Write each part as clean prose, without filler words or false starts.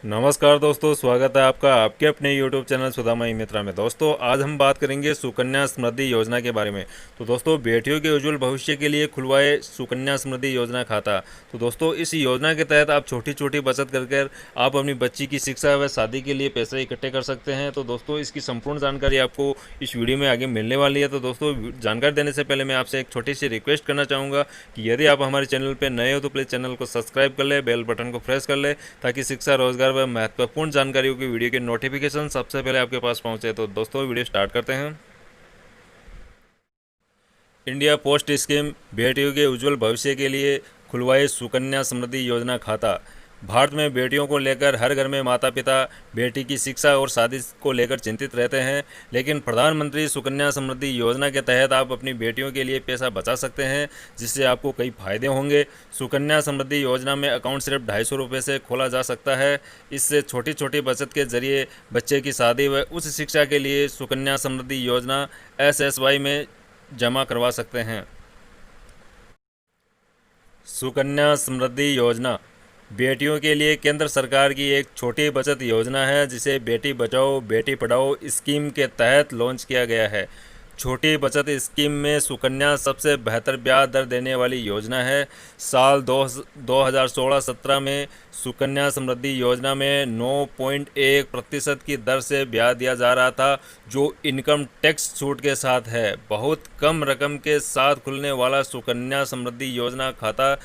नमस्कार दोस्तों, स्वागत है आपका आपके अपने YouTube चैनल सुदामा मित्रा में। दोस्तों, आज हम बात करेंगे सुकन्या समृद्धि योजना के बारे में। तो दोस्तों, बेटियों के उज्जवल भविष्य के लिए खुलवाए सुकन्या समृद्धि योजना खाता। तो दोस्तों, इस योजना के तहत आप छोटी छोटी बचत कर आप अपनी बच्ची की शिक्षा व शादी के लिए पैसे इकट्ठे कर सकते हैं। तो दोस्तों, इसकी संपूर्ण जानकारी आपको इस वीडियो में आगे मिलने वाली है। तो दोस्तों, जानकारी देने से पहले मैं आपसे एक छोटी सी रिक्वेस्ट करना चाहूँगा कि यदि आप हमारे चैनल पर नए हो तो प्लीज़ चैनल को सब्सक्राइब कर ले, बेल बटन को प्रेस कर ले, ताकि शिक्षा, रोजगार व महत्वपूर्ण जानकारियों की वीडियो के नोटिफिकेशन सबसे पहले आपके पास पहुंचे। तो दोस्तों, वीडियो स्टार्ट करते हैं। इंडिया पोस्ट स्कीम बेटियों के उज्जवल भविष्य के लिए खुलवाए सुकन्या समृद्धि योजना खाता। भारत में बेटियों को लेकर हर घर में माता पिता बेटी की शिक्षा और शादी को लेकर चिंतित रहते हैं, लेकिन प्रधानमंत्री सुकन्या समृद्धि योजना के तहत आप अपनी बेटियों के लिए पैसा बचा सकते हैं, जिससे आपको कई फायदे होंगे। सुकन्या समृद्धि योजना में अकाउंट सिर्फ 250 रुपये से खोला जा सकता है। इससे छोटी छोटी बचत के जरिए बच्चे की शादी व उच्च शिक्षा के लिए सुकन्या समृद्धि योजना SSY में जमा करवा सकते हैं। सुकन्या समृद्धि योजना बेटियों के लिए केंद्र सरकार की एक छोटी बचत योजना है, जिसे बेटी बचाओ बेटी पढ़ाओ स्कीम के तहत लॉन्च किया गया है। छोटी बचत स्कीम में सुकन्या सबसे बेहतर ब्याज दर देने वाली योजना है। साल 2016-17 में सुकन्या समृद्धि योजना में 9.1% की दर से ब्याज दिया जा रहा था, जो इनकम टैक्स छूट के साथ है। बहुत कम रकम के साथ खुलने वाला सुकन्या समृद्धि योजना खाता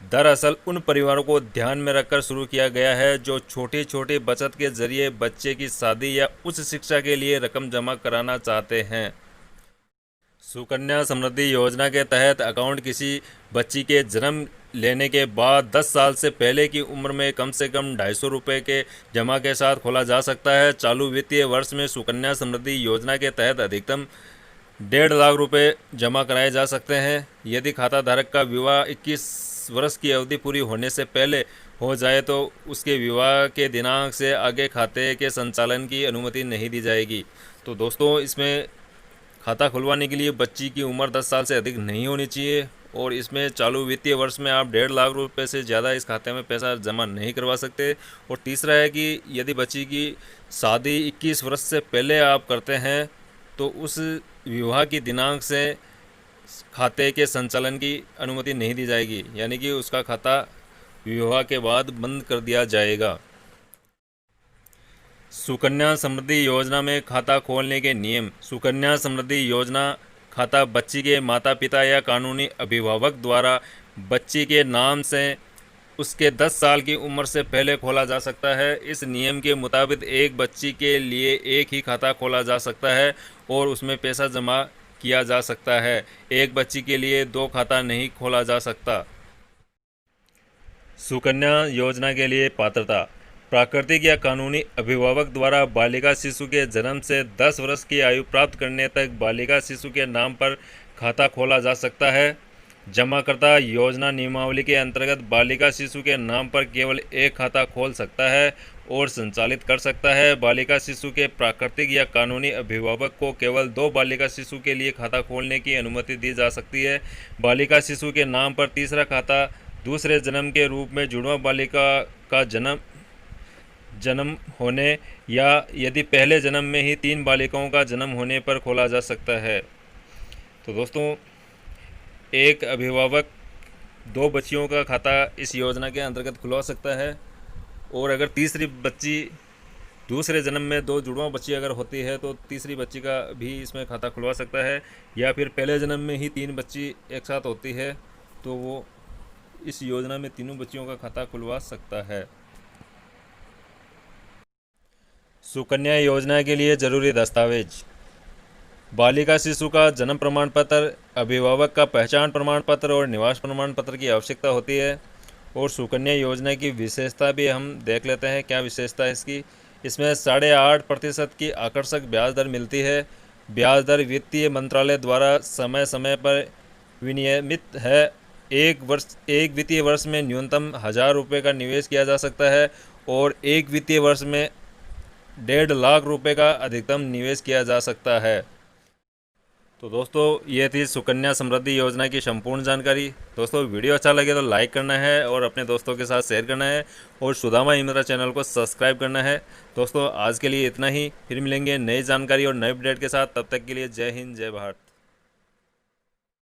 दरअसल उन परिवारों को ध्यान में रखकर शुरू किया गया है जो छोटी छोटी बचत के जरिए बच्चे की शादी या उच्च शिक्षा के लिए रकम जमा कराना चाहते हैं। सुकन्या समृद्धि योजना के तहत अकाउंट किसी बच्ची के जन्म लेने के बाद 10 साल से पहले की उम्र में कम से कम 250 रुपये के जमा के साथ खोला जा सकता है। चालू वित्तीय वर्ष में सुकन्या समृद्धि योजना के तहत अधिकतम 1.5 लाख रुपये जमा कराए जा सकते हैं। यदि खाता धारक का विवाह 21 वर्ष की अवधि पूरी होने से पहले हो जाए तो उसके विवाह के दिनांक से आगे खाते के संचालन की अनुमति नहीं दी जाएगी। तो दोस्तों, इसमें खाता खुलवाने के लिए बच्ची की उम्र 10 साल से अधिक नहीं होनी चाहिए, और इसमें चालू वित्तीय वर्ष में आप 1.5 लाख रुपये से ज़्यादा इस खाते में पैसा जमा नहीं करवा सकते। और तीसरा है कि यदि बच्ची की शादी 21 वर्ष से पहले आप करते हैं तो उस विवाह की दिनांक से खाते के संचालन की अनुमति नहीं दी जाएगी, यानी कि उसका खाता विवाह के बाद बंद कर दिया जाएगा। सुकन्या समृद्धि योजना में खाता खोलने के नियम। सुकन्या समृद्धि योजना खाता बच्ची के माता पिता या कानूनी अभिभावक द्वारा बच्ची के नाम से उसके 10 साल की उम्र से पहले खोला जा सकता है। इस नियम के मुताबिक एक बच्ची के लिए एक ही खाता खोला जा सकता है और उसमें पैसा जमा किया जा सकता है। एक बच्ची के लिए 2 खाता नहीं खोला जा सकता। सुकन्या योजना के लिए पात्रता। प्राकृतिक या कानूनी अभिभावक द्वारा बालिका शिशु के जन्म से 10 वर्ष की आयु प्राप्त करने तक बालिका शिशु के नाम पर खाता खोला जा सकता है। जमाकर्ता योजना नियमावली के अंतर्गत बालिका शिशु के नाम पर केवल एक खाता खोल सकता है और संचालित कर सकता है। बालिका शिशु के प्राकृतिक या कानूनी अभिभावक को केवल 2 बालिका शिशु के लिए खाता खोलने की अनुमति दी जा सकती है। बालिका शिशु के नाम पर तीसरा खाता दूसरे जन्म के रूप में जुड़वा बालिका का जन्म होने या यदि पहले जन्म में ही 3 बालिकाओं का जन्म होने पर खोला जा सकता है। तो दोस्तों, एक अभिभावक 2 बच्चियों का खाता इस योजना के अंतर्गत खुलवा सकता है, और अगर तीसरी बच्ची दूसरे जन्म में 2 जुड़वा बच्ची अगर होती है तो तीसरी बच्ची का भी इसमें खाता खुलवा सकता है, या फिर पहले जन्म में ही 3 बच्ची एक साथ होती है तो वो इस योजना में तीनों बच्चियों का खाता खुलवा सकता है। सुकन्या योजना के लिए जरूरी दस्तावेज। बालिका शिशु का जन्म प्रमाण पत्र, अभिभावक का पहचान प्रमाण पत्र और निवास प्रमाण पत्र की आवश्यकता होती है। और सुकन्या योजना की विशेषता भी हम देख लेते हैं। क्या विशेषता है इसकी? इसमें 8.5% की आकर्षक ब्याज दर मिलती है। ब्याज दर वित्तीय मंत्रालय द्वारा समय समय पर विनियमित है। एक वित्तीय वर्ष में न्यूनतम 1000 रुपये का निवेश किया जा सकता है और एक वित्तीय वर्ष में 1.5 लाख रुपये का अधिकतम निवेश किया जा सकता है। तो दोस्तों ये थी सुकन्या समृद्धि योजना की संपूर्ण जानकारी। दोस्तों वीडियो अच्छा लगे तो लाइक करना है और अपने दोस्तों के साथ शेयर करना है और सुदामा इंदिरा चैनल को सब्सक्राइब करना है। दोस्तों आज के लिए इतना ही, फिर मिलेंगे नई जानकारी और नए अपडेट के साथ। तब तक के लिए जय हिंद, जय भारत।